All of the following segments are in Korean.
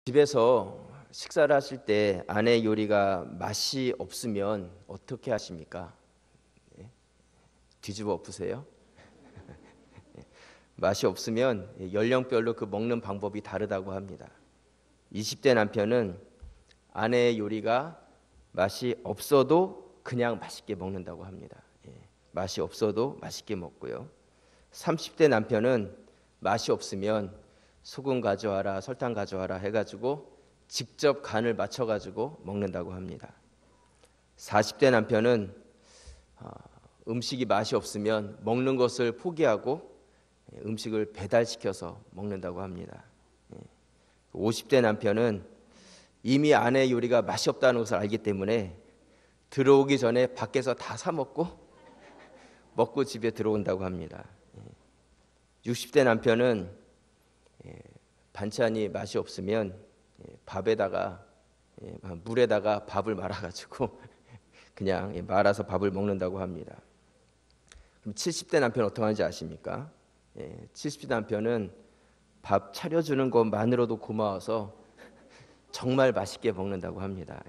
집에서 식사를 하실 때 아내 요리가 맛이 없으면 어떻게 하십니까? 예? 뒤집어 엎으세요? 맛이 없으면 연령별로 그 먹는 방법이 다르다고 합니다. 20대 남편은 아내의 요리가 맛이 없어도 그냥 맛있게 먹는다고 합니다. 맛이 없어도 맛있게 먹고요. 30대 남편은 맛이 없으면 소금 가져와라, 설탕 가져와라 해가지고 직접 간을 맞춰가지고 먹는다고 합니다. 40대 남편은 음식이 맛이 없으면 먹는 것을 포기하고 음식을 배달시켜서 먹는다고 합니다. 50대 남편은 이미 아내의 요리가 맛이 없다는 것을 알기 때문에 들어오기 전에 밖에서 다 사 먹고 집에 들어온다고 합니다. 60대 남편은 반찬이 맛이 없으면 밥에다가 물에다가 밥을 말아가지고 그냥 말아서 밥을 먹는다고 합니다. 그럼 70대 남편 어떻게 하는지 아십니까? 70대 남편은 밥 차려주는 것만으로도 고마워서 정말 맛있게 먹는다고 합니다.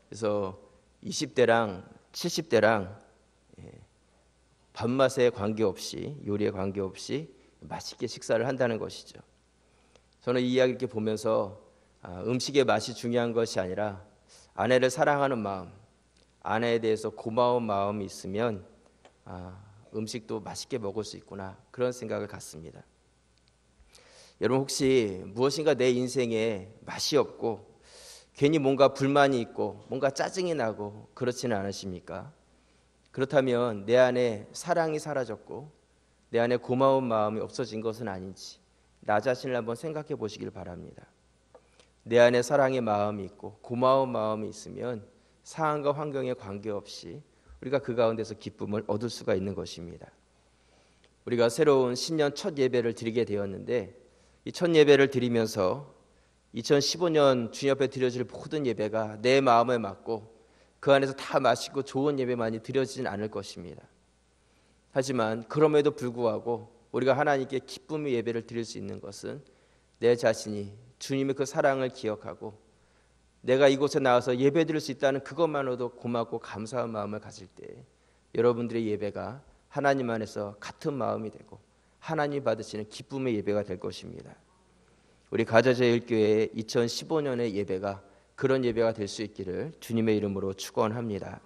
그래서 20대랑 70대랑 밥맛에 관계없이, 요리에 관계없이 맛있게 식사를 한다는 것이죠. 저는 이 이야기를 이렇게 보면서 음식의 맛이 중요한 것이 아니라 아내를 사랑하는 마음, 아내에 대해서 고마운 마음이 있으면 음식도 맛있게 먹을 수 있구나, 그런 생각을 갖습니다. 여러분, 혹시 무엇인가 내 인생에 맛이 없고 괜히 뭔가 불만이 있고 뭔가 짜증이 나고 그렇지는 않으십니까? 그렇다면 내 안에 사랑이 사라졌고 내 안에 고마운 마음이 없어진 것은 아닌지 나 자신을 한번 생각해 보시길 바랍니다. 내 안에 사랑의 마음이 있고 고마운 마음이 있으면 상황과 환경에 관계없이 우리가 그 가운데서 기쁨을 얻을 수가 있는 것입니다. 우리가 새로운 신년 첫 예배를 드리게 되었는데 이 첫 예배를 드리면서 2015년 주님 앞에 드려질 모든 예배가 내 마음에 맞고 그 안에서 다 맛있고 좋은 예배만이 드려지진 않을 것입니다. 하지만 그럼에도 불구하고 우리가 하나님께 기쁨의 예배를 드릴 수 있는 것은 내 자신이 주님의 그 사랑을 기억하고 내가 이곳에 나와서 예배 드릴 수 있다는 그것만으로도 고맙고 감사한 마음을 가질 때 여러분들의 예배가 하나님 안에서 같은 마음이 되고 하나님이 받으시는 기쁨의 예배가 될 것입니다. 우리 가자제일교회의 2015년의 예배가 그런 예배가 될 수 있기를 주님의 이름으로 축원합니다.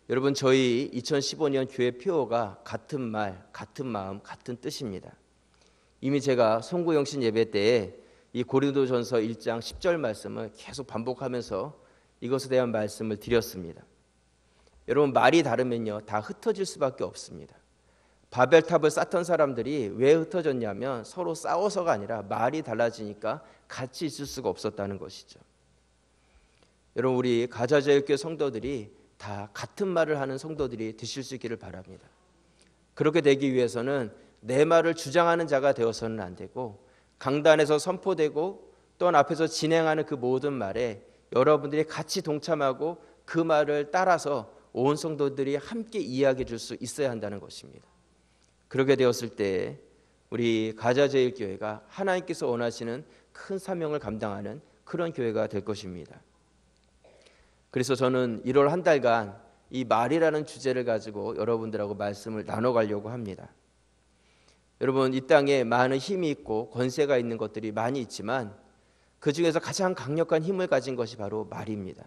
여러분, 저희 2015년 교회 표어가 같은 말, 같은 마음, 같은 뜻입니다. 이미 제가 송구영신 예배 때에 이 고린도전서 1장 10절 말씀을 계속 반복하면서 이것에 대한 말씀을 드렸습니다. 여러분, 말이 다르면요 다 흩어질 수밖에 없습니다. 바벨탑을 쌓던 사람들이 왜 흩어졌냐면 서로 싸워서가 아니라 말이 달라지니까 같이 있을 수가 없었다는 것이죠. 여러분, 우리 가자제일교회 성도들이 다 같은 말을 하는 성도들이 되실 수 있기를 바랍니다. 그렇게 되기 위해서는 내 말을 주장하는 자가 되어서는 안 되고 강단에서 선포되고 또한 앞에서 진행하는 그 모든 말에 여러분들이 같이 동참하고 그 말을 따라서 온 성도들이 함께 이야기해 줄 수 있어야 한다는 것입니다. 그렇게 되었을 때 우리 가자제일교회가 하나님께서 원하시는 큰 사명을 감당하는 그런 교회가 될 것입니다. 그래서 저는 1월 한 달간 이 말이라는 주제를 가지고 여러분들하고 말씀을 나눠가려고 합니다. 여러분, 이 땅에 많은 힘이 있고 권세가 있는 것들이 많이 있지만 그 중에서 가장 강력한 힘을 가진 것이 바로 말입니다.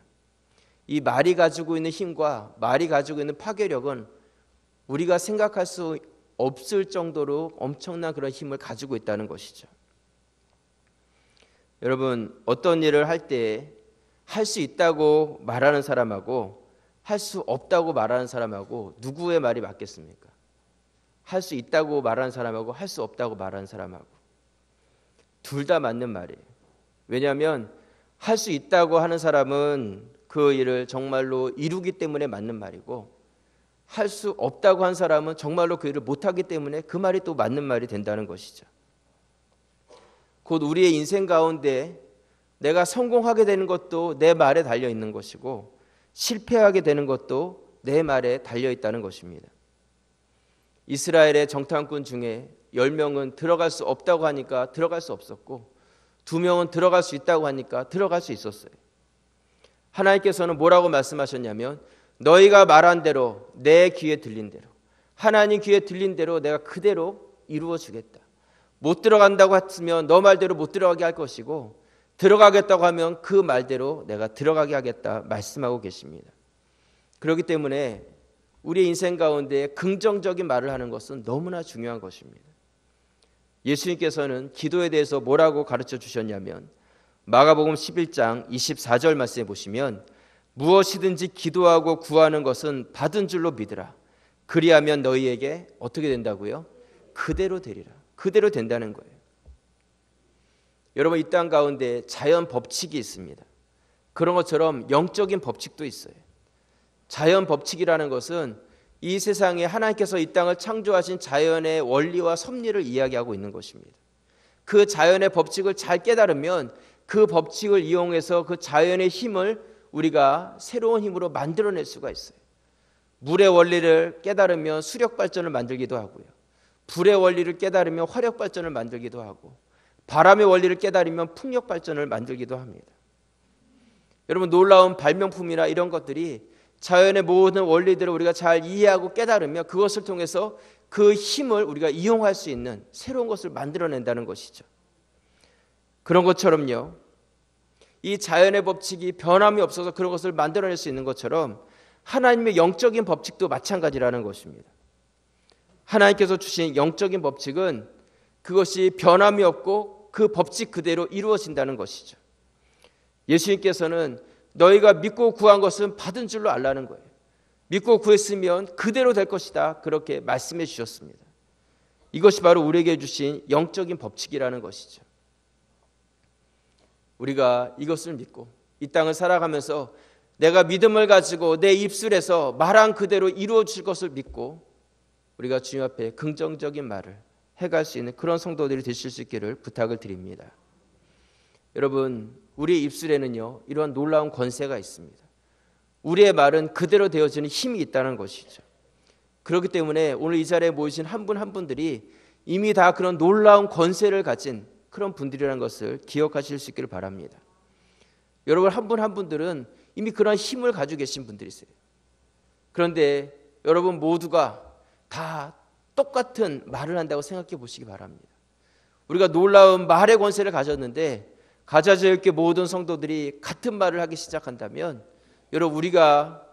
이 말이 가지고 있는 힘과 말이 가지고 있는 파괴력은 우리가 생각할 수 없을 정도로 엄청난 그런 힘을 가지고 있다는 것이죠. 여러분, 어떤 일을 할 때 할 수 있다고 말하는 사람하고 할 수 없다고 말하는 사람하고 누구의 말이 맞겠습니까? 할 수 있다고 말하는 사람하고 할 수 없다고 말하는 사람하고 둘 다 맞는 말이에요. 왜냐하면 할 수 있다고 하는 사람은 그 일을 정말로 이루기 때문에 맞는 말이고 할 수 없다고 한 사람은 정말로 그 일을 못하기 때문에 그 말이 또 맞는 말이 된다는 것이죠. 곧 우리의 인생 가운데 내가 성공하게 되는 것도 내 말에 달려 있는 것이고 실패하게 되는 것도 내 말에 달려 있다는 것입니다. 이스라엘의 정탐꾼 중에 10명은 들어갈 수 없다고 하니까 들어갈 수 없었고 2명은 들어갈 수 있다고 하니까 들어갈 수 있었어요. 하나님께서는 뭐라고 말씀하셨냐면 너희가 말한 대로 내 귀에 들린 대로 하나님 귀에 들린 대로 내가 그대로 이루어 주겠다. 못 들어간다고 했으면 너 말대로 못 들어가게 할 것이고 들어가겠다고 하면 그 말대로 내가 들어가게 하겠다 말씀하고 계십니다. 그렇기 때문에 우리의 인생 가운데 긍정적인 말을 하는 것은 너무나 중요한 것입니다. 예수님께서는 기도에 대해서 뭐라고 가르쳐 주셨냐면 마가복음 11장 24절 말씀에 보시면 무엇이든지 기도하고 구하는 것은 받은 줄로 믿으라. 그리하면 너희에게 어떻게 된다고요? 그대로 되리라. 그대로 된다는 거예요. 여러분 이 땅 가운데 자연 법칙이 있습니다. 그런 것처럼 영적인 법칙도 있어요. 자연 법칙이라는 것은 이 세상에 하나님께서 이 땅을 창조하신 자연의 원리와 섭리를 이야기하고 있는 것입니다. 그 자연의 법칙을 잘 깨달으면 그 법칙을 이용해서 그 자연의 힘을 우리가 새로운 힘으로 만들어낼 수가 있어요. 물의 원리를 깨달으면 수력 발전을 만들기도 하고요. 불의 원리를 깨달으면 화력 발전을 만들기도 하고 바람의 원리를 깨달으면 풍력 발전을 만들기도 합니다. 여러분 놀라운 발명품이나 이런 것들이 자연의 모든 원리들을 우리가 잘 이해하고 깨달으면 그것을 통해서 그 힘을 우리가 이용할 수 있는 새로운 것을 만들어낸다는 것이죠. 그런 것처럼요. 이 자연의 법칙이 변함이 없어서 그런 것을 만들어낼 수 있는 것처럼 하나님의 영적인 법칙도 마찬가지라는 것입니다. 하나님께서 주신 영적인 법칙은 그것이 변함이 없고 그 법칙 그대로 이루어진다는 것이죠. 예수님께서는 너희가 믿고 구한 것은 받은 줄로 알라는 거예요. 믿고 구했으면 그대로 될 것이다. 그렇게 말씀해 주셨습니다. 이것이 바로 우리에게 주신 영적인 법칙이라는 것이죠. 우리가 이것을 믿고 이 땅을 살아가면서 내가 믿음을 가지고 내 입술에서 말한 그대로 이루어 줄 것을 믿고 우리가 주님 앞에 긍정적인 말을 해갈 수 있는 그런 성도들이 되실 수 있기를 부탁을 드립니다. 여러분 우리의 입술에는요 이러한 놀라운 권세가 있습니다. 우리의 말은 그대로 되어지는 힘이 있다는 것이죠. 그렇기 때문에 오늘 이 자리에 모이신 한 분 한 분들이 이미 다 그런 놀라운 권세를 가진 그런 분들이라는 것을 기억하실 수 있기를 바랍니다. 여러분 한 분 한 분들은 이미 그런 힘을 가지고 계신 분들이세요. 그런데 여러분 모두가 다 똑같은 말을 한다고 생각해 보시기 바랍니다. 우리가 놀라운 말의 권세를 가졌는데 가자져 있게 모든 성도들이 같은 말을 하기 시작한다면 여러분 우리가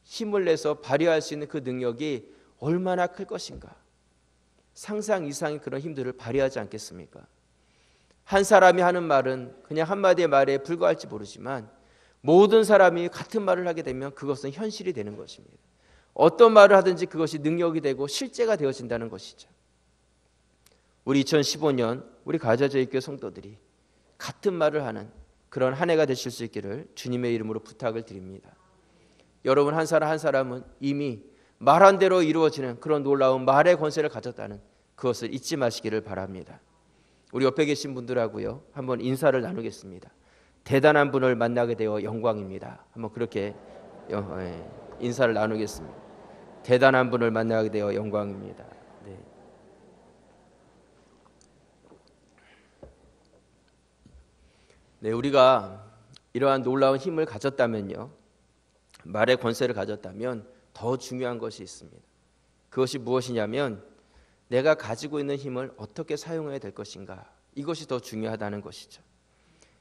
힘을 내서 발휘할 수 있는 그 능력이 얼마나 클 것인가. 상상 이상의 그런 힘들을 발휘하지 않겠습니까? 한 사람이 하는 말은 그냥 한마디의 말에 불과할지 모르지만 모든 사람이 같은 말을 하게 되면 그것은 현실이 되는 것입니다. 어떤 말을 하든지 그것이 능력이 되고 실제가 되어진다는 것이죠. 우리 2015년 우리 가자저익교회 성도들이 같은 말을 하는 그런 한 해가 되실 수 있기를 주님의 이름으로 부탁을 드립니다. 여러분 한 사람 한 사람은 이미 말한 대로 이루어지는 그런 놀라운 말의 권세를 가졌다는 그것을 잊지 마시기를 바랍니다. 우리 옆에 계신 분들하고요 한번 인사를 나누겠습니다. 대단한 분을 만나게 되어 영광입니다. 한번 그렇게 인사를 나누겠습니다. 대단한 분을 만나게 되어 영광입니다. 네, 우리가 이러한 놀라운 힘을 가졌다면요, 말의 권세를 가졌다면 더 중요한 것이 있습니다. 그것이 무엇이냐면 내가 가지고 있는 힘을 어떻게 사용해야 될 것인가, 이것이 더 중요하다는 것이죠.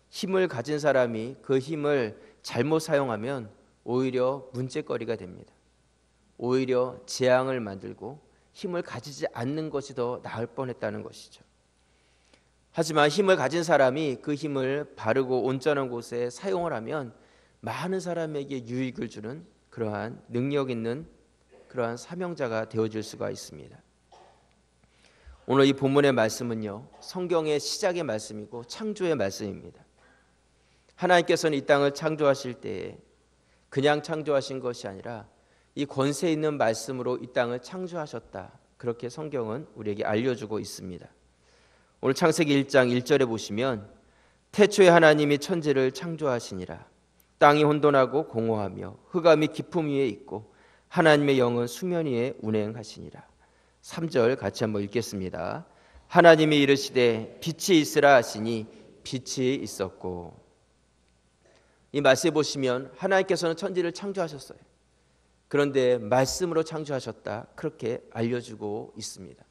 힘을 가진 사람이 그 힘을 잘못 사용하면 오히려 문제거리가 됩니다. 오히려 재앙을 만들고 힘을 가지지 않는 것이 더 나을 뻔했다는 것이죠. 하지만 힘을 가진 사람이 그 힘을 바르고 온전한 곳에 사용을 하면 많은 사람에게 유익을 주는 그러한 능력 있는 그러한 사명자가 되어질 수가 있습니다. 오늘 이 본문의 말씀은요, 성경의 시작의 말씀이고 창조의 말씀입니다. 하나님께서는 이 땅을 창조하실 때에 그냥 창조하신 것이 아니라 이 권세 있는 말씀으로 이 땅을 창조하셨다. 그렇게 성경은 우리에게 알려주고 있습니다. 오늘 창세기 1장 1절에 보시면 태초에 하나님이 천지를 창조하시니라. 땅이 혼돈하고 공허하며 흑암이 깊음 위에 있고 하나님의 영은 수면 위에 운행하시니라. 3절 같이 한번 읽겠습니다. 하나님이 이르시되 빛이 있으라 하시니 빛이 있었고. 이 말씀에 보시면 하나님께서는 천지를 창조하셨어요. 그런데 말씀으로 창조하셨다, 그렇게 알려주고 있습니다.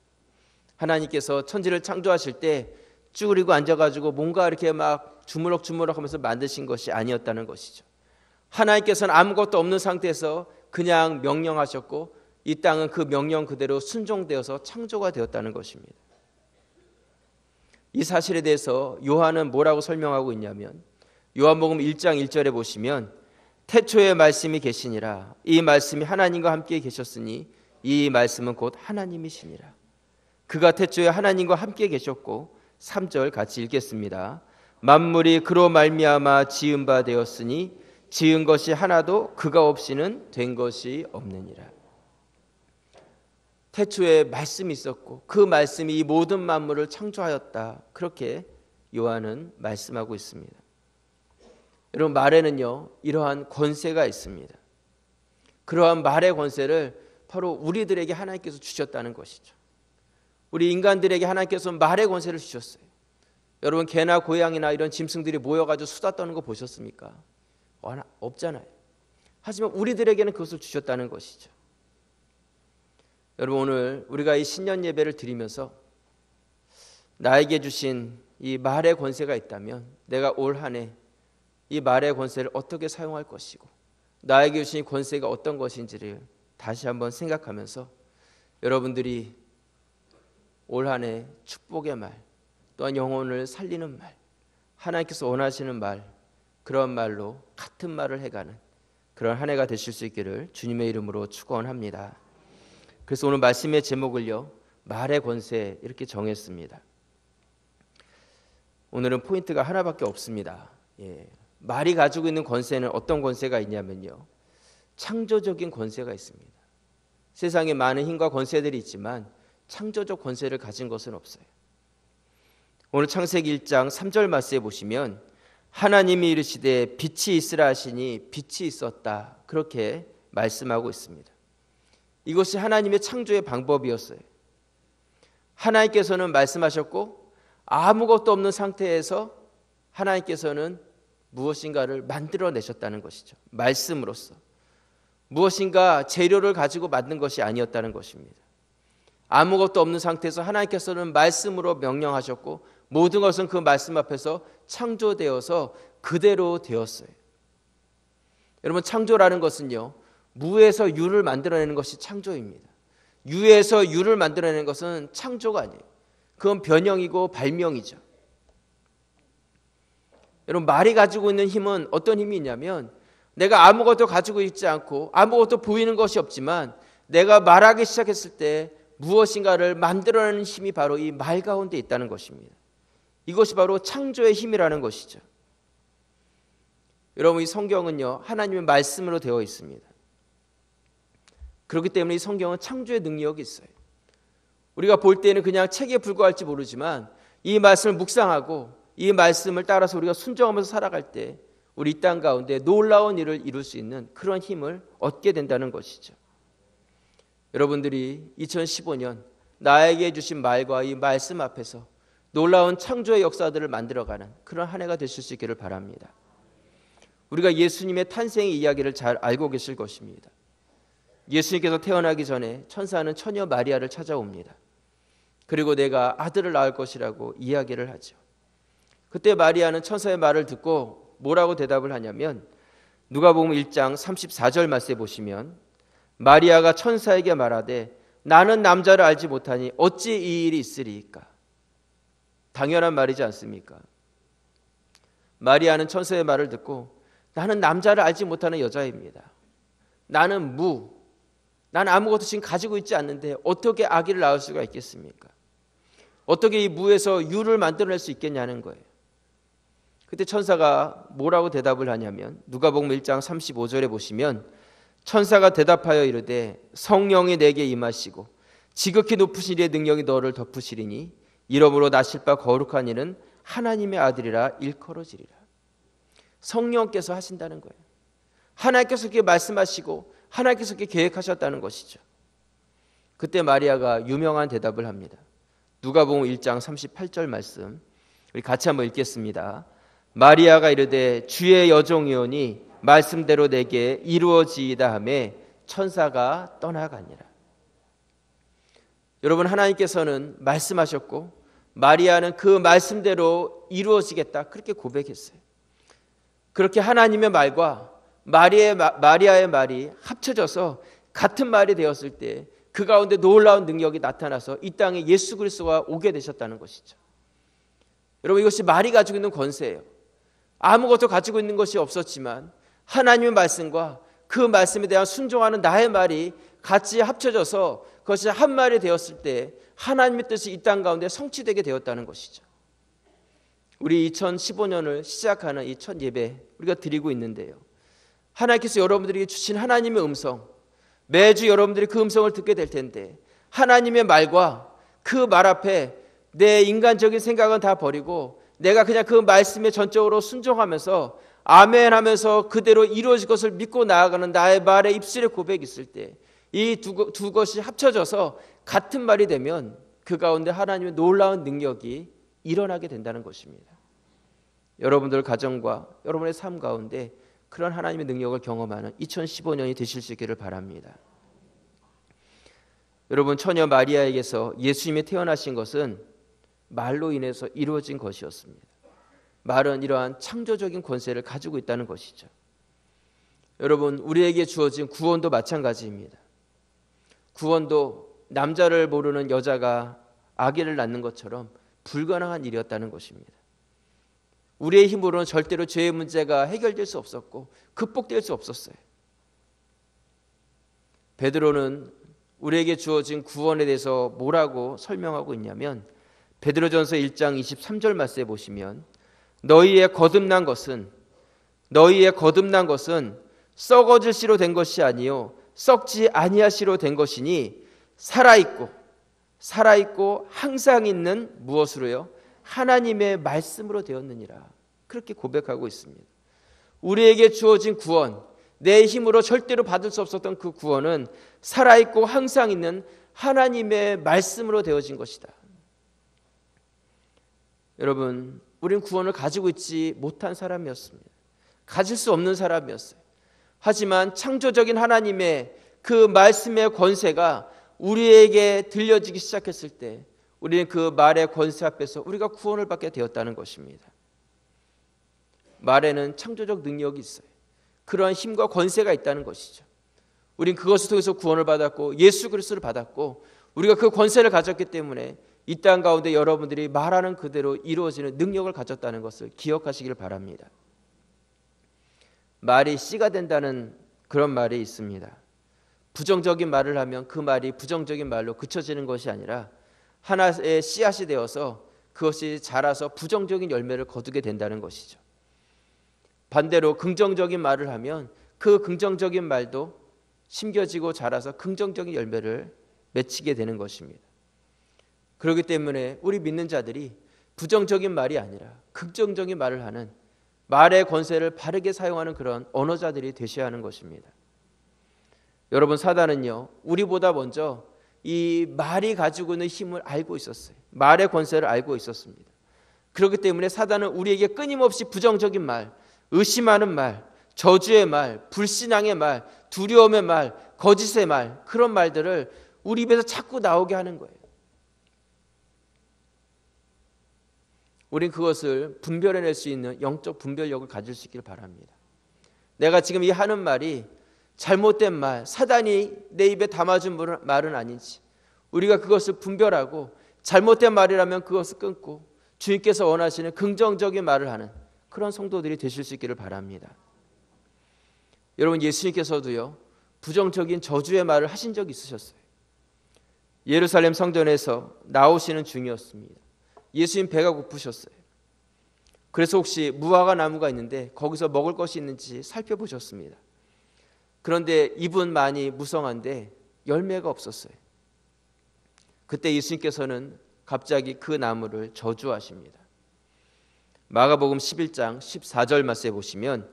하나님께서 천지를 창조하실 때 쭈그리고 앉아가지고 뭔가 이렇게 막 주물럭주물럭 하면서 만드신 것이 아니었다는 것이죠. 하나님께서는 아무것도 없는 상태에서 그냥 명령하셨고 이 땅은 그 명령 그대로 순종되어서 창조가 되었다는 것입니다. 이 사실에 대해서 요한은 뭐라고 설명하고 있냐면, 요한복음 1장 1절에 보시면 태초에 말씀이 계시니라. 이 말씀이 하나님과 함께 계셨으니 이 말씀은 곧 하나님이시니라. 그가 태초에 하나님과 함께 계셨고, 3절 같이 읽겠습니다. 만물이 그로 말미암아 지은 바 되었으니 지은 것이 하나도 그가 없이는 된 것이 없느니라. 태초에 말씀이 있었고 그 말씀이 이 모든 만물을 창조하였다, 그렇게 요한은 말씀하고 있습니다. 여러분, 말에는요 이러한 권세가 있습니다. 그러한 말의 권세를 바로 우리들에게 하나님께서 주셨다는 것이죠. 우리 인간들에게 하나님께서 말의 권세를 주셨어요. 여러분, 개나 고양이나 이런 짐승들이 모여가지고 수다 떠는 거 보셨습니까? 없잖아요. 하지만 우리들에게는 그것을 주셨다는 것이죠. 여러분, 오늘 우리가 이 신년 예배를 드리면서 나에게 주신 이 말의 권세가 있다면 내가 올 한 해 이 말의 권세를 어떻게 사용할 것이고 나에게 주신 권세가 어떤 것인지를 다시 한번 생각하면서 여러분들이 올 한 해 축복의 말, 또한 영혼을 살리는 말, 하나님께서 원하시는 말, 그런 말로 같은 말을 해가는 그런 한 해가 되실 수 있기를 주님의 이름으로 축원합니다. 그래서 오늘 말씀의 제목을요 말의 권세, 이렇게 정했습니다. 오늘은 포인트가 하나밖에 없습니다. 말이 가지고 있는 권세는 어떤 권세가 있냐면요, 창조적인 권세가 있습니다. 세상에 많은 힘과 권세들이 있지만 창조적 권세를 가진 것은 없어요. 오늘 창세기 1장 3절 말씀에 보시면 하나님이 이르시되 빛이 있으라 하시니 빛이 있었다, 그렇게 말씀하고 있습니다. 이것이 하나님의 창조의 방법이었어요. 하나님께서는 말씀하셨고 아무것도 없는 상태에서 하나님께서는 무엇인가를 만들어내셨다는 것이죠. 말씀으로써. 무엇인가 재료를 가지고 만든 것이 아니었다는 것입니다. 아무것도 없는 상태에서 하나님께서는 말씀으로 명령하셨고 모든 것은 그 말씀 앞에서 창조되어서 그대로 되었어요. 여러분, 창조라는 것은요 무에서 유를 만들어내는 것이 창조입니다. 유에서 유를 만들어내는 것은 창조가 아니에요. 그건 변형이고 발명이죠. 여러분, 말이 가지고 있는 힘은 어떤 힘이 있냐면, 내가 아무것도 가지고 있지 않고 아무것도 보이는 것이 없지만 내가 말하기 시작했을 때 무엇인가를 만들어내는 힘이 바로 이 말 가운데 있다는 것입니다. 이것이 바로 창조의 힘이라는 것이죠. 여러분, 이 성경은요 하나님의 말씀으로 되어 있습니다. 그렇기 때문에 이 성경은 창조의 능력이 있어요. 우리가 볼 때는 그냥 책에 불과할지 모르지만 이 말씀을 묵상하고 이 말씀을 따라서 우리가 순종하면서 살아갈 때 우리 땅 가운데 놀라운 일을 이룰 수 있는 그런 힘을 얻게 된다는 것이죠. 여러분들이 2015년 나에게 주신 말과 이 말씀 앞에서 놀라운 창조의 역사들을 만들어가는 그런 한 해가 되실 수 있기를 바랍니다. 우리가 예수님의 탄생의 이야기를 잘 알고 계실 것입니다. 예수님께서 태어나기 전에 천사는 처녀 마리아를 찾아옵니다. 그리고 내가 아들을 낳을 것이라고 이야기를 하죠. 그때 마리아는 천사의 말을 듣고 뭐라고 대답을 하냐면, 누가복음 1장 34절 말씀에 보시면 마리아가 천사에게 말하되 나는 남자를 알지 못하니 어찌 이 일이 있으리이까. 당연한 말이지 않습니까? 마리아는 천사의 말을 듣고 나는 남자를 알지 못하는 여자입니다. 나는 나는 아무것도 지금 가지고 있지 않는데 어떻게 아기를 낳을 수가 있겠습니까? 어떻게 이 무에서 유를 만들어낼 수 있겠냐는 거예요. 그때 천사가 뭐라고 대답을 하냐면 누가복음 1장 35절에 보시면 천사가 대답하여 이르되 성령이 내게 임하시고 지극히 높으신 이의 능력이 너를 덮으시리니 이러므로 나실 바 거룩한 이는 하나님의 아들이라 일컬어지리라. 성령께서 하신다는 거예요. 하나님께서 그렇게 말씀하시고 하나님께서 그렇게 계획하셨다는 것이죠. 그때 마리아가 유명한 대답을 합니다. 누가복음 1장 38절 말씀, 우리 같이 한번 읽겠습니다. 마리아가 이르되 주의 여종이오니 말씀대로 내게 이루어지이다 하매 천사가 떠나가니라. 여러분, 하나님께서는 말씀하셨고 마리아는 그 말씀대로 이루어지겠다 그렇게 고백했어요. 그렇게 하나님의 말과 마리아의 말이 합쳐져서 같은 말이 되었을 때 그 가운데 놀라운 능력이 나타나서 이 땅에 예수 그리스도가 오게 되셨다는 것이죠. 여러분, 이것이 말이 가지고 있는 권세예요. 아무것도 가지고 있는 것이 없었지만 하나님의 말씀과 그 말씀에 대한 순종하는 나의 말이 같이 합쳐져서 그것이 한 말이 되었을 때 하나님의 뜻이 이 땅 가운데 성취되게 되었다는 것이죠. 우리 2015년을 시작하는 이 첫 예배 우리가 드리고 있는데요, 하나님께서 여러분들에게 주신 하나님의 음성, 매주 여러분들이 그 음성을 듣게 될 텐데 하나님의 말과 그 말 앞에 내 인간적인 생각은 다 버리고 내가 그냥 그 말씀에 전적으로 순종하면서 아멘 하면서 그대로 이루어질 것을 믿고 나아가는 나의 말에 입술의 고백이 있을 때 이 두 것이 합쳐져서 같은 말이 되면 그 가운데 하나님의 놀라운 능력이 일어나게 된다는 것입니다. 여러분들 가정과 여러분의 삶 가운데 그런 하나님의 능력을 경험하는 2015년이 되실 수 있기를 바랍니다. 여러분, 처녀 마리아에게서 예수님이 태어나신 것은 말로 인해서 이루어진 것이었습니다. 말은 이러한 창조적인 권세를 가지고 있다는 것이죠. 여러분, 우리에게 주어진 구원도 마찬가지입니다. 구원도 남자를 모르는 여자가 아기를 낳는 것처럼 불가능한 일이었다는 것입니다. 우리의 힘으로는 절대로 죄의 문제가 해결될 수 없었고 극복될 수 없었어요. 베드로는 우리에게 주어진 구원에 대해서 뭐라고 설명하고 있냐면 베드로전서 1장 23절 말씀에 보시면 너희의 거듭난 것은 썩어질 씨로 된 것이 아니요 썩지 아니하시로 된 것이니 살아있고 항상 있는 무엇으로요? 하나님의 말씀으로 되었느니라. 그렇게 고백하고 있습니다. 우리에게 주어진 구원, 내 힘으로 절대로 받을 수 없었던 그 구원은 살아있고 항상 있는 하나님의 말씀으로 되어진 것이다. 여러분, 우리는 구원을 가지고 있지 못한 사람이었습니다. 가질 수 없는 사람이었어요. 하지만 창조적인 하나님의 그 말씀의 권세가 우리에게 들려지기 시작했을 때 우리는 그 말의 권세 앞에서 우리가 구원을 받게 되었다는 것입니다. 말에는 창조적 능력이 있어요. 그러한 힘과 권세가 있다는 것이죠. 우린 그것을 통해서 구원을 받았고 예수 그리스도를 받았고 우리가 그 권세를 가졌기 때문에 이 땅 가운데 여러분들이 말하는 그대로 이루어지는 능력을 가졌다는 것을 기억하시길 바랍니다. 말이 씨가 된다는 그런 말이 있습니다. 부정적인 말을 하면 그 말이 부정적인 말로 그쳐지는 것이 아니라 하나의 씨앗이 되어서 그것이 자라서 부정적인 열매를 거두게 된다는 것이죠. 반대로 긍정적인 말을 하면 그 긍정적인 말도 심겨지고 자라서 긍정적인 열매를 맺히게 되는 것입니다. 그렇기 때문에 우리 믿는 자들이 부정적인 말이 아니라 긍정적인 말을 하는 말의 권세를 바르게 사용하는 그런 언어자들이 되셔야 하는 것입니다. 여러분, 사단은요 우리보다 먼저 이 말이 가지고 있는 힘을 알고 있었어요. 말의 권세를 알고 있었습니다. 그렇기 때문에 사단은 우리에게 끊임없이 부정적인 말, 의심하는 말, 저주의 말, 불신앙의 말, 두려움의 말, 거짓의 말, 그런 말들을 우리 입에서 자꾸 나오게 하는 거예요. 우린 그것을 분별해낼 수 있는 영적 분별력을 가질 수 있기를 바랍니다. 내가 지금 이 하는 말이 잘못된 말, 사단이 내 입에 담아준 말은 아닌지 우리가 그것을 분별하고 잘못된 말이라면 그것을 끊고 주님께서 원하시는 긍정적인 말을 하는 그런 성도들이 되실 수 있기를 바랍니다. 여러분, 예수님께서도요 부정적인 저주의 말을 하신 적이 있으셨어요. 예루살렘 성전에서 나오시는 중이었습니다. 예수님 배가 고프셨어요. 그래서 혹시 무화과 나무가 있는데 거기서 먹을 것이 있는지 살펴보셨습니다. 그런데 잎은 많이 무성한데 열매가 없었어요. 그때 예수님께서는 갑자기 그 나무를 저주하십니다. 마가복음 11장 14절 말씀에 보시면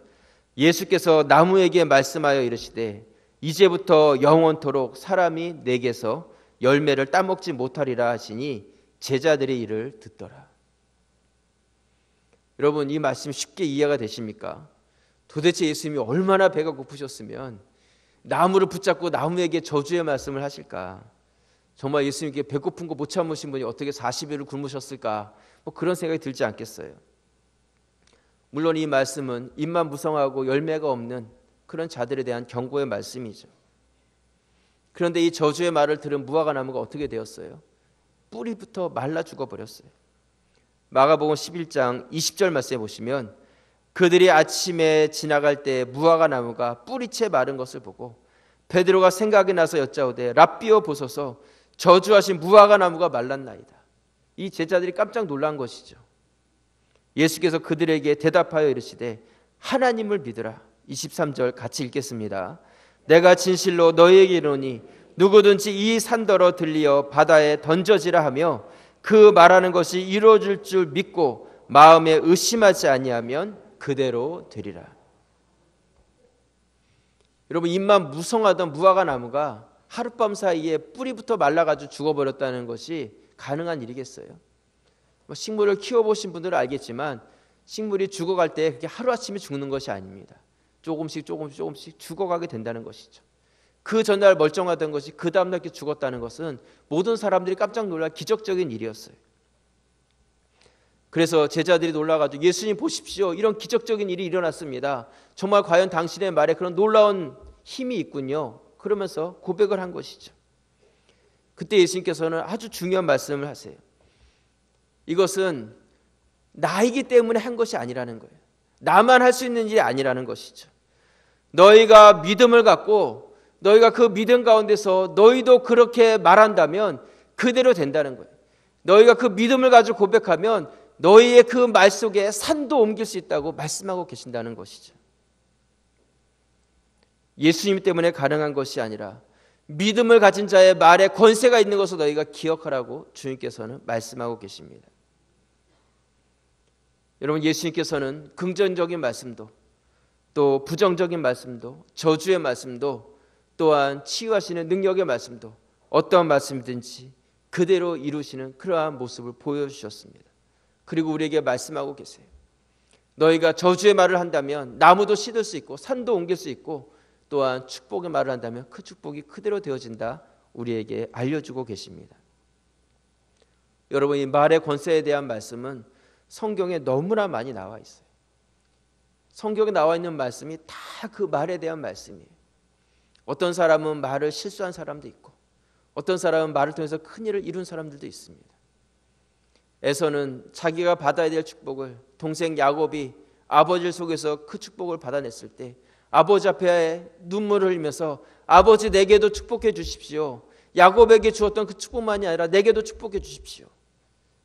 예수께서 나무에게 말씀하여 이르시되 이제부터 영원토록 사람이 내게서 열매를 따먹지 못하리라 하시니 제자들의 이를 듣더라. 여러분, 이 말씀 쉽게 이해가 되십니까? 도대체 예수님이 얼마나 배가 고프셨으면 나무를 붙잡고 나무에게 저주의 말씀을 하실까? 정말 예수님께 배고픈 거 못 참으신 분이 어떻게 40일을 굶으셨을까? 뭐 그런 생각이 들지 않겠어요? 물론 이 말씀은 입만 무성하고 열매가 없는 그런 자들에 대한 경고의 말씀이죠. 그런데 이 저주의 말을 들은 무화과 나무가 어떻게 되었어요? 뿌리부터 말라 죽어버렸어요. 마가복음 11장 20절 말씀에 보시면 그들이 아침에 지나갈 때 무화과 나무가 뿌리채 마른 것을 보고 베드로가 생각이 나서 여짜오되 랍비여 보소서 저주하신 무화과 나무가 말랐나이다. 이 제자들이 깜짝 놀란 것이죠. 예수께서 그들에게 대답하여 이르시되 하나님을 믿으라. 23절 같이 읽겠습니다. 내가 진실로 너희에게 이르노니 누구든지 이 산더러 들리어 바다에 던져지라 하며 그 말하는 것이 이루어질 줄 믿고 마음에 의심하지 아니하면 그대로 되리라. 여러분, 입만 무성하던 무화과 나무가 하룻밤 사이에 뿌리부터 말라가지고 죽어버렸다는 것이 가능한 일이겠어요? 식물을 키워보신 분들은 알겠지만 식물이 죽어갈 때 그게 하루아침에 죽는 것이 아닙니다. 조금씩 죽어가게 된다는 것이죠. 그 전날 멀쩡하던 것이 그 다음날 죽었다는 것은 모든 사람들이 깜짝 놀랄 기적적인 일이었어요. 그래서 제자들이 놀라가지고 예수님 보십시오, 이런 기적적인 일이 일어났습니다. 정말 과연 당신의 말에 그런 놀라운 힘이 있군요. 그러면서 고백을 한 것이죠. 그때 예수님께서는 아주 중요한 말씀을 하세요. 이것은 나이기 때문에 한 것이 아니라는 거예요. 나만 할 수 있는 일이 아니라는 것이죠. 너희가 믿음을 갖고 너희가 그 믿음 가운데서 너희도 그렇게 말한다면 그대로 된다는 거예요. 너희가 그 믿음을 가지고 고백하면 너희의 그 말 속에 산도 옮길 수 있다고 말씀하고 계신다는 것이죠. 예수님 때문에 가능한 것이 아니라 믿음을 가진 자의 말에 권세가 있는 것을 너희가 기억하라고 주님께서는 말씀하고 계십니다. 여러분, 예수님께서는 긍정적인 말씀도 또 부정적인 말씀도 저주의 말씀도 또한 치유하시는 능력의 말씀도 어떠한 말씀이든지 그대로 이루시는 그러한 모습을 보여주셨습니다. 그리고 우리에게 말씀하고 계세요. 너희가 저주의 말을 한다면 나무도 씻을 수 있고 산도 옮길 수 있고 또한 축복의 말을 한다면 그 축복이 그대로 되어진다, 우리에게 알려주고 계십니다. 여러분, 이 말의 권세에 대한 말씀은 성경에 너무나 많이 나와 있어요. 성경에 나와 있는 말씀이 다 그 말에 대한 말씀이에요. 어떤 사람은 말을 실수한 사람도 있고 어떤 사람은 말을 통해서 큰 일을 이룬 사람들도 있습니다. 에서는 자기가 받아야 될 축복을 동생 야곱이 아버지 속에서 그 축복을 받아냈을 때 아버지 앞에 눈물을 흘리면서 아버지, 내게도 축복해 주십시오. 야곱에게 주었던 그 축복만이 아니라 내게도 축복해 주십시오.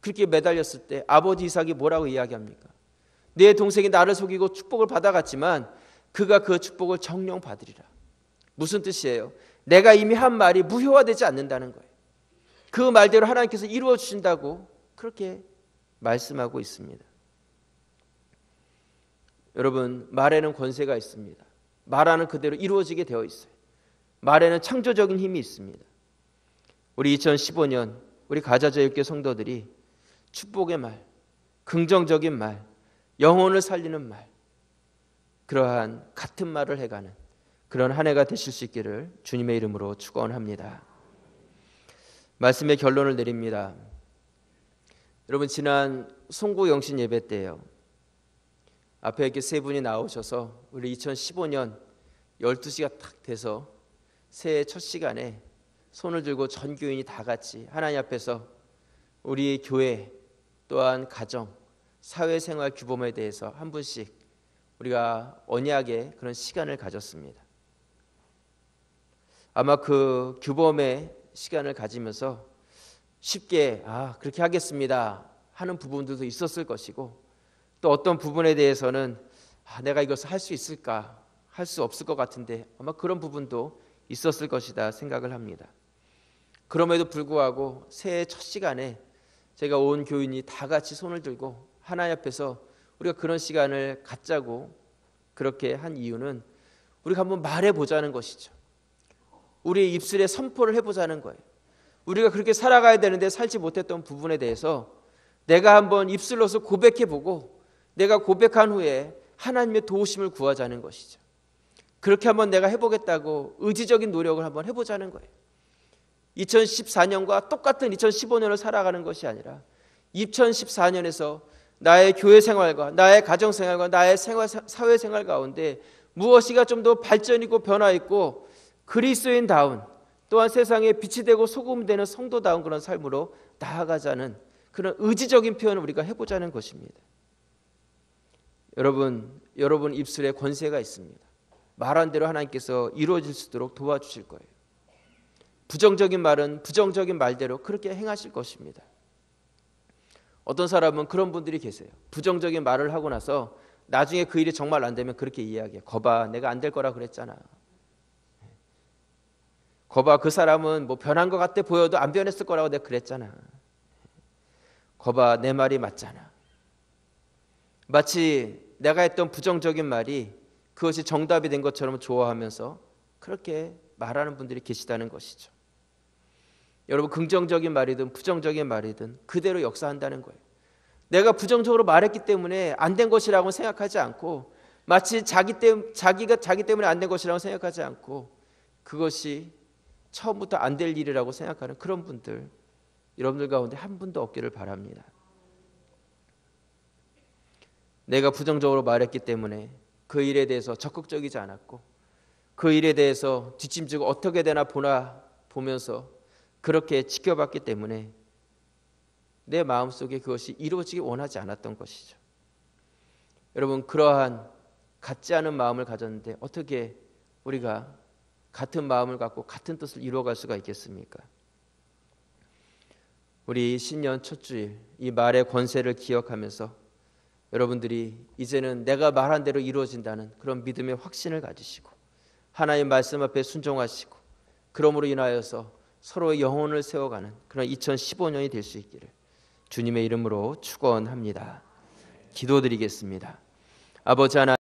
그렇게 매달렸을 때 아버지 이삭이 뭐라고 이야기합니까? 내 동생이 나를 속이고 축복을 받아갔지만 그가 그 축복을 정령 받으리라. 무슨 뜻이에요? 내가 이미 한 말이 무효화되지 않는다는 거예요. 그 말대로 하나님께서 이루어 주신다고 그렇게 말씀하고 있습니다. 여러분, 말에는 권세가 있습니다. 말하는 그대로 이루어지게 되어 있어요. 말에는 창조적인 힘이 있습니다. 우리 2015년 우리 가자제일교회 성도들이 축복의 말, 긍정적인 말, 영혼을 살리는 말, 그러한 같은 말을 해가는 그런 한 해가 되실 수 있기를 주님의 이름으로 축원합니다. 말씀의 결론을 내립니다. 여러분, 지난 송구영신 예배 때요, 앞에 이렇게 세 분이 나오셔서 우리 2015년 12시가 딱 돼서 새해 첫 시간에 손을 들고 전 교인이 다 같이 하나님 앞에서 우리 교회 또한 가정, 사회생활 규범에 대해서 한 분씩 우리가 언약의 그런 시간을 가졌습니다. 아마 그 규범의 시간을 가지면서 쉽게 그렇게 하겠습니다 하는 부분들도 있었을 것이고, 또 어떤 부분에 대해서는 내가 이것을 할 수 있을까, 할 수 없을 것 같은데 아마 그런 부분도 있었을 것이다 생각을 합니다. 그럼에도 불구하고 새해 첫 시간에 제가 온 교인이 다 같이 손을 들고 하나님 앞에서 우리가 그런 시간을 갖자고 그렇게 한 이유는 우리가 한번 말해보자는 것이죠. 우리의 입술에 선포를 해보자는 거예요. 우리가 그렇게 살아가야 되는데 살지 못했던 부분에 대해서 내가 한번 입술로서 고백해보고 내가 고백한 후에 하나님의 도우심을 구하자는 것이죠. 그렇게 한번 내가 해보겠다고 의지적인 노력을 한번 해보자는 거예요. 2014년과 똑같은 2015년을 살아가는 것이 아니라 2014년에서 나의 교회 생활과 나의 가정 생활과 나의 사회 생활 가운데 무엇이가 좀 더 발전 있고 변화 있고 그리스도인다운, 또한 세상에 빛이 되고 소금이 되는 성도다운 그런 삶으로 나아가자는 그런 의지적인 표현을 우리가 해보자는 것입니다. 여러분 입술에 권세가 있습니다. 말한 대로 하나님께서 이루어질 수 있도록 도와주실 거예요. 부정적인 말은 부정적인 말대로 그렇게 행하실 것입니다. 어떤 사람은 그런 분들이 계세요. 부정적인 말을 하고 나서 나중에 그 일이 정말 안 되면 그렇게 이야기해요. 거봐, 내가 안 될 거라 그랬잖아. 거봐, 그 사람은 뭐 변한 것 같아 보여도 안 변했을 거라고 내가 그랬잖아. 거봐, 내 말이 맞잖아. 마치 내가 했던 부정적인 말이 그것이 정답이 된 것처럼 좋아하면서 그렇게 말하는 분들이 계시다는 것이죠. 여러분, 긍정적인 말이든 부정적인 말이든 그대로 역사한다는 거예요. 내가 부정적으로 말했기 때문에 안 된 것이라고 생각하지 않고, 마치 자기가 자기 때문에 안 된 것이라고 생각하지 않고 그것이 처음부터 안 될 일이라고 생각하는 그런 분들, 여러분들 가운데 한 분도 없기를 바랍니다. 내가 부정적으로 말했기 때문에 그 일에 대해서 적극적이지 않았고, 그 일에 대해서 뒷짐지고 어떻게 되나 보면서 그렇게 지켜봤기 때문에 내 마음속에 그것이 이루어지기 원하지 않았던 것이죠. 여러분, 그러한 같지 않은 마음을 가졌는데 어떻게 우리가 같은 마음을 갖고 같은 뜻을 이루어갈 수가 있겠습니까? 우리 신년 첫 주일 이 말의 권세를 기억하면서 여러분들이 이제는 내가 말한 대로 이루어진다는 그런 믿음의 확신을 가지시고 하나님 말씀 앞에 순종하시고, 그러므로 인하여서 서로의 영혼을 세워가는 그런 2015년이 될 수 있기를 주님의 이름으로 축원합니다. 기도드리겠습니다. 아버지 하나님,